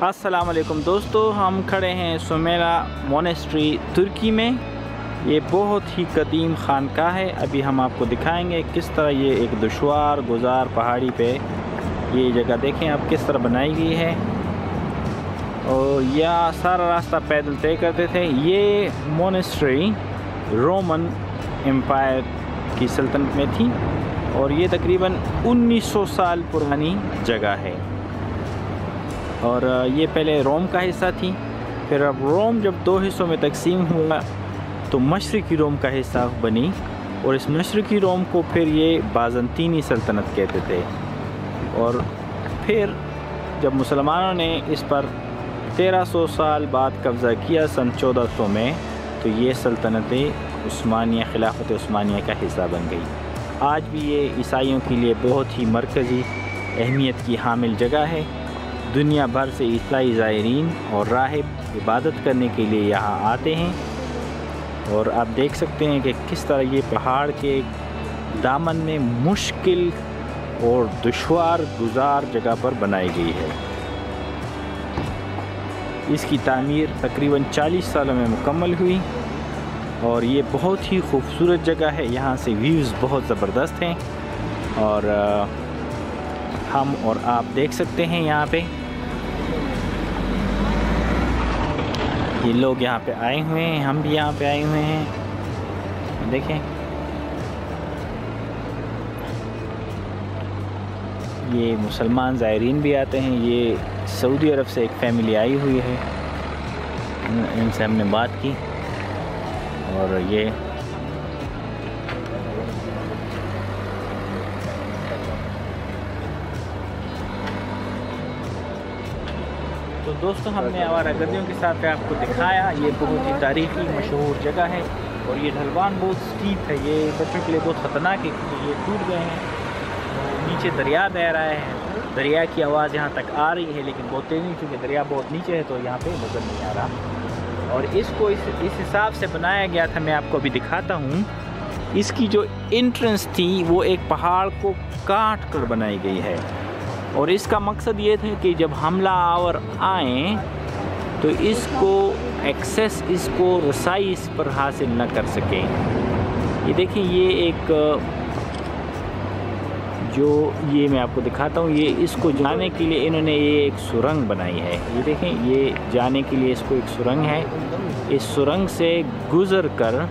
अस्सलाम वालेकुम दोस्तों, हम खड़े हैं सुमेरा मोनेस्ट्री तुर्की में। ये बहुत ही कदीम खानका है। अभी हम आपको दिखाएंगे किस तरह ये एक दुश्वार गुजार पहाड़ी पे ये जगह देखें आप किस तरह बनाई गई है। और यह सारा रास्ता पैदल तय करते थे। ये मोनेस्ट्री रोमन एम्पायर की सल्तनत में थी और ये तकरीबन 1900 साल पुरानी जगह है। और ये पहले रोम का हिस्सा थी, फिर अब रोम जब दो हिस्सों में तकसीम हुआ तो मशरक़ी रोम का हिस्सा बनी और इस मशरक़ी रोम को फिर ये बाज़ंतीनी सल्तनत कहते थे। और फिर जब मुसलमानों ने इस पर 1300 साल बाद कब्ज़ा किया सन 1400 में, तो ये सल्तनत उस्मानिया खिलाफत उस्मानिया का हिस्सा बन गई। आज भी ये ईसाइयों के लिए बहुत ही मरकज़ी अहमियत की हामिल जगह है। दुनिया भर से ईसाई ज़ायरीन और राहिब इबादत करने के लिए यहाँ आते हैं। और आप देख सकते हैं कि किस तरह ये पहाड़ के दामन में मुश्किल और दुश्वार गुजार जगह पर बनाई गई है। इसकी तामीर तकरीबन 40 सालों में मुकम्मल हुई और ये बहुत ही खूबसूरत जगह है। यहाँ से व्यूज़ बहुत ज़बरदस्त हैं और हम और आप देख सकते हैं यहाँ पे ये लोग यहाँ पे आए हुए हैं, हम भी यहाँ पे आए हुए हैं। देखें ये मुसलमान ज़ायरीन भी आते हैं। ये सऊदी अरब से एक फ़ैमिली आई हुई है, इनसे हमने बात की और ये तो दोस्तों हमने आवारागर्दियों के साथ आपको दिखाया। ये बहुत ही तारीख़ी मशहूर जगह है और ये ढलवान बहुत स्टीप है। ये बच्चों के लिए बहुत ख़तरनाक है क्योंकि ये टूट गए हैं। तो नीचे दरिया बह रहा है, दरिया की आवाज़ यहाँ तक आ रही है लेकिन बहुत तेज़ नहीं, क्योंकि दरिया बहुत नीचे है तो यहाँ पे नज़र नहीं आ रहा। और इसको इस हिसाब से बनाया गया था, मैं आपको अभी दिखाता हूँ। इसकी जो एंट्रेंस थी वो एक पहाड़ को काट कर बनाई गई है और इसका मकसद ये था कि जब हमला आवर आए तो इसको एक्सेस, इसको रसाई इस पर हासिल न कर सकें। ये देखिए ये एक जो ये मैं आपको दिखाता हूँ, ये इसको जाने के लिए इन्होंने ये एक सुरंग बनाई है। ये देखें ये जाने के लिए इसको एक सुरंग है। इस सुरंग से गुज़र कर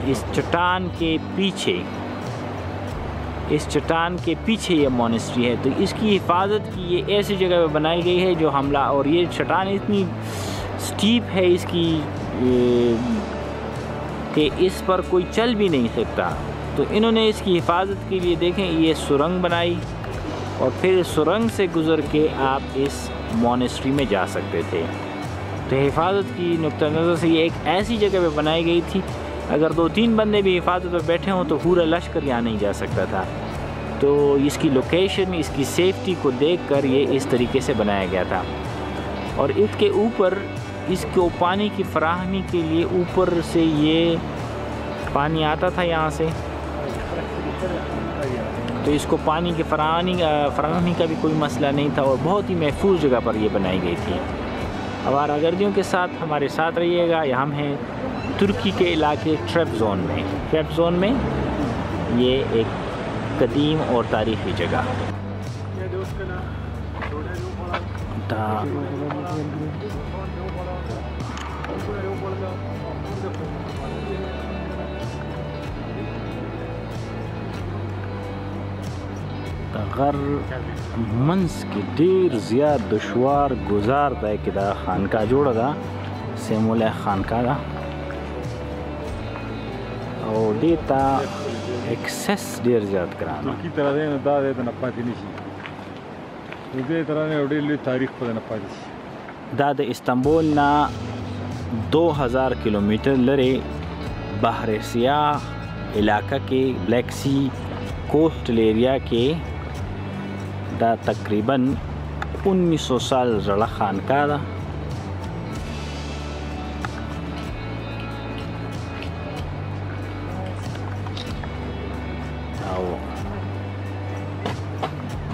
इस चट्टान के पीछे, इस चट्टान के पीछे ये मोनेस्ट्री है। तो इसकी हिफाजत की ये ऐसी जगह पे बनाई गई है जो हमला, और ये चट्टान इतनी स्टीप है इसकी कि इस पर कोई चल भी नहीं सकता। तो इन्होंने इसकी हिफाजत के लिए देखें ये सुरंग बनाई और फिर सुरंग से गुज़र के आप इस मोनेस्ट्री में जा सकते थे। तो हिफाजत की नुक्ता नज़र से ये एक ऐसी जगह पे बनाई गई थी, अगर 2-3 बंदे भी हिफाजत पर बैठे हों तो पूरा लश्कर यहाँ नहीं जा सकता था। तो इसकी लोकेशन, इसकी सेफ्टी को देखकर ये इस तरीके से बनाया गया था। और इसके ऊपर इसको पानी की फराहमी के लिए ऊपर से ये पानी आता था यहाँ से, तो इसको पानी की फराहमी का भी कोई मसला नहीं था और बहुत ही महफूज जगह पर ये बनाई गई थी। आवारागर्दियों के साथ हमारे साथ रहिएगा। हम हैं तुर्की के इलाके ट्रैप जोन में। ट्रैप जोन में ये एक कदीम और तारीख़ी जगह गर मंस के ढेर ज़्यादा दुश्वार गुजार तय कि खानका जोड़ा था सेमोला खानका का और देता एक्सेस ढेर ज़्यादा कराना की तरह दे ना दा दे ना पाती नहीं उदे तरह ने उड़े तारीख पर ना पाती दाद इस्तांबुल ना 2000 किलोमीटर लरे बहर सियाह इलाका के ब्लैक सी कोस्टल एरिया के दा तकरीबन 1900 साल जड़ा खानका दा।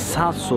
700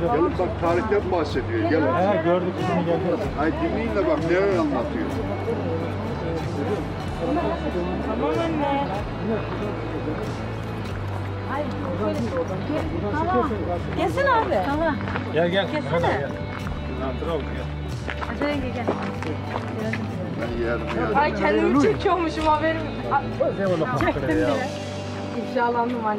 Gelin bak tarihten bahsediyor. Gelin. Gördük bunu geldi. Ay dinleyin de bak neler anlatıyor. Gelsin abi. Tamam. Gel gel. Gelsene. Gel. Ben yerim ya. Ay kendimi çekiyormuşum haberim. Çektim bile. İnşallah numan.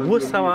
200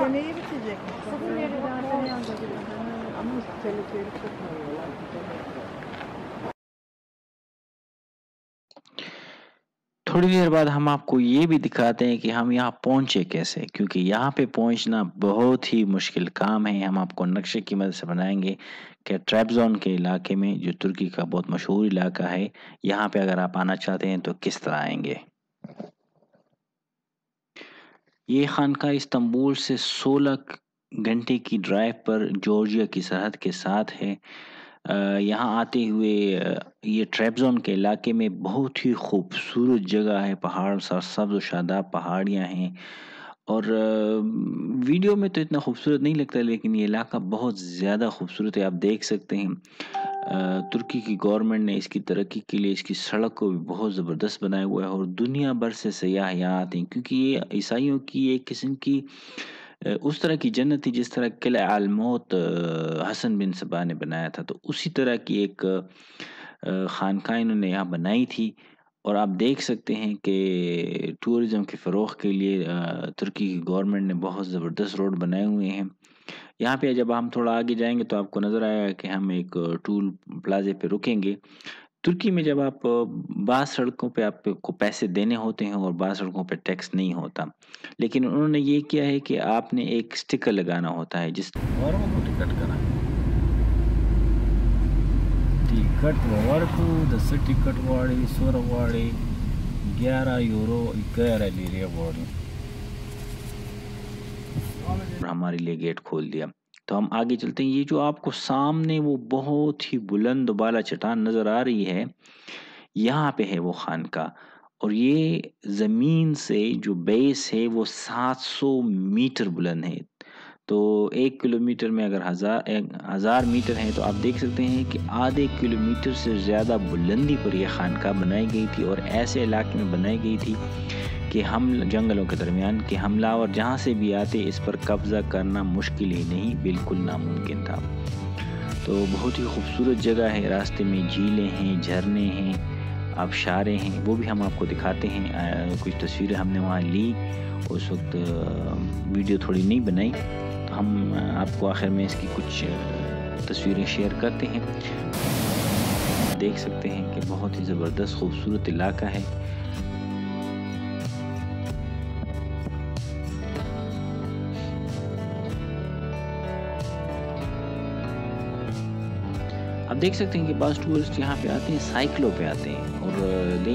Seneyi bitecek. थोड़ी देर बाद हम आपको ये भी दिखाते हैं कि हम यहाँ पहुँचे कैसे, क्योंकि यहाँ पे पहुँचना बहुत ही मुश्किल काम है. हम आपको नक्शे की मदद से बनाएंगे कि ट्रैबज़ोन के इलाके में जो तुर्की का बहुत मशहूर इलाका है यहाँ पे अगर आप आना चाहते हैं तो किस तरह आएंगे. ये खानका इस्तांबुल से 16 घंटे की ड्राइव पर जॉर्जिया की सरहद के साथ है. यहाँ आते हुए ये ट्रैबज़ोन के इलाके में बहुत ही खूबसूरत जगह है. पहाड़ सब्ज़ और शादाब पहाड़ियाँ हैं और वीडियो में तो इतना खूबसूरत नहीं लगता लेकिन ये इलाका बहुत ज़्यादा खूबसूरत है. आप देख सकते हैं तुर्की की गवर्नमेंट ने इसकी तरक्की के लिए इसकी सड़क को भी बहुत ज़बरदस्त बनाया हुआ है और दुनिया भर से सयाह यहाँ आते हैं क्योंकि ये ईसाइयों की एक किस्म की उस तरह की जन्नत थी जिस तरह किला आलमौत हसन बिन सबा ने बनाया था. तो उसी तरह की एक खानका इन्होंने यहाँ बनाई थी और आप देख सकते हैं कि टूरिज़म के फ़रोग़ के लिए तुर्की की गवर्नमेंट ने बहुत ज़बरदस्त रोड बनाए हुए हैं. यहाँ पे जब हम थोड़ा आगे जाएंगे तो आपको नज़र आएगा कि हम एक टूल प्लाजे पे रुकेंगे. तुर्की में जब आप बाज़ सड़कों पे आपको पैसे देने होते हैं और बाज़ सड़कों पे टैक्स नहीं होता, लेकिन उन्होंने ये किया है कि आपने एक स्टिकर लगाना होता है जिस और वो टिकट करा टिकट वर्कू 10 टिकट वाली 100 वाली 11 यूरो 11 लीरे वाली हमारे लिए गेट खोल दिया. तो हम आगे चलते हैं. ये जो आपको सामने वो बहुत ही बुलंद बाला चट्टान नज़र आ रही है यहाँ पे है वो खानका और ये ज़मीन से जो बेस है वो 700 मीटर बुलंद है. तो 1 किलोमीटर में अगर 1000 मीटर है तो आप देख सकते हैं कि आधे किलोमीटर से ज़्यादा बुलंदी पर यह खानका बनाई गई थी और ऐसे इलाके में बनाई गई थी कि हम जंगलों के दरमियान कि हमलावर जहाँ से भी आते इस पर कब्ज़ा करना मुश्किल ही नहीं बिल्कुल नामुमकिन था. तो बहुत ही खूबसूरत जगह है. रास्ते में झीलें हैं, झरने हैं, आबशारें हैं, वो भी हम आपको दिखाते हैं. कुछ तस्वीरें हमने वहाँ ली. उस वक्त वीडियो थोड़ी नहीं बनाई तो हम आपको आखिर में इसकी कुछ तस्वीरें शेयर करते हैं. देख सकते हैं कि बहुत ही ज़बरदस्त खूबसूरत इलाका है. अब आप देख सकते हैं कि बस टूरिस्ट यहाँ पे आते हैं, साइकिलों पे आते हैं और they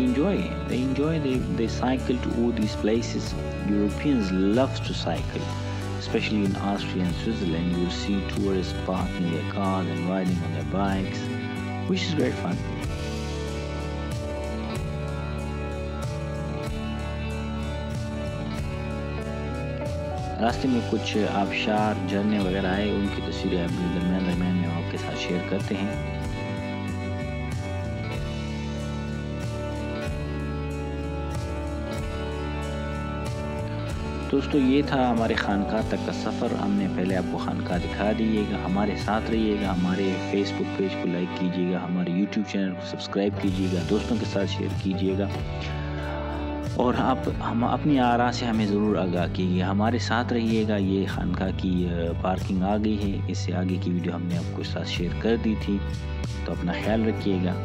enjoy they cycle to all these places. Europeans loves to cycle, especially in Austria and Switzerland. You will see tourists parking their cars and riding on their bikes, which is great fun. रास्ते में कुछ आबशार झरने वगैरह आए, उनकी तस्वीरें अभी दरमियान में आपके साथ शेयर करते हैं। दोस्तों ये था हमारे खानका तक का सफ़र। हमने पहले आपको खानका दिखा दीजिएगा, हमारे साथ रहिएगा, हमारे फेसबुक पेज को लाइक कीजिएगा, हमारे यूट्यूब चैनल को सब्सक्राइब कीजिएगा, दोस्तों के साथ शेयर कीजिएगा और आप हम अपनी आरा से हमें ज़रूर आगाह कीजिए। हमारे साथ रहिएगा। ये खानका की पार्किंग आ गई है, इससे आगे की वीडियो हमने आपको साथ शेयर कर दी थी, तो अपना ख्याल रखिएगा।